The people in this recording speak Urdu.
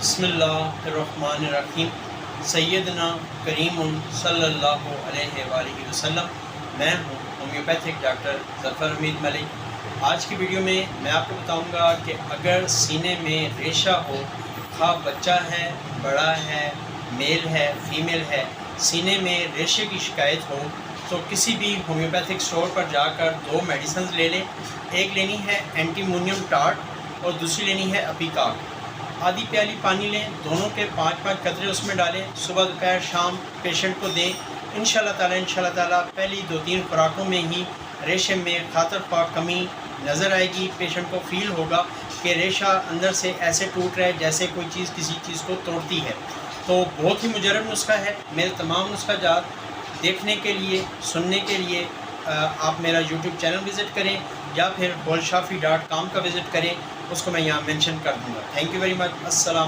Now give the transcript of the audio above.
بسم اللہ الرحمن الرحیم سیدنا کریم صلی اللہ علیہ وآلہ وسلم۔ میں ہوں ہومیوپیتھک ڈاکٹر ظفر حمید ملک۔ آج کی ویڈیو میں میں آپ کو بتاؤں گا کہ اگر سینے میں ریشہ ہو، خواہ بچہ ہے، بڑا ہے، میل ہے، فیمیل ہے، سینے میں ریشے کی شکایت ہو تو کسی بھی ہومیوپیتھک اسٹور پر جا کر دو میڈیسنز لے لیں۔ ایک لینی ہے اینٹی مونیم ٹارٹ اور دوسری لینی ہے اپیکاک۔ آدھی پیالی پانی لیں، دونوں کے 5 قطرے اس میں ڈالیں، صبح دوپہر شام پیشنٹ کو دیں۔ انشاءاللہ تعالی پہلی 2-3 خوراکوں میں ہی ریشے میں خاطر خواہ کمی نظر آئے گی۔ پیشنٹ کو فیل ہوگا کہ ریشہ اندر سے ایسے ٹوٹ رہا ہے جیسے کوئی چیز کسی چیز کو توڑتی ہے۔ تو بہت ہی مجرب نسخہ ہے۔ میرے تمام نسخہ جات دیکھنے کے لیے، سننے کے لیے آپ میرا یوٹیوب چینل وزٹ کریں یا پھر holshafi.com کا وزٹ کریں، اس کو میں یہاں مینشن کر دوں گا۔ Thank you very much. السلام۔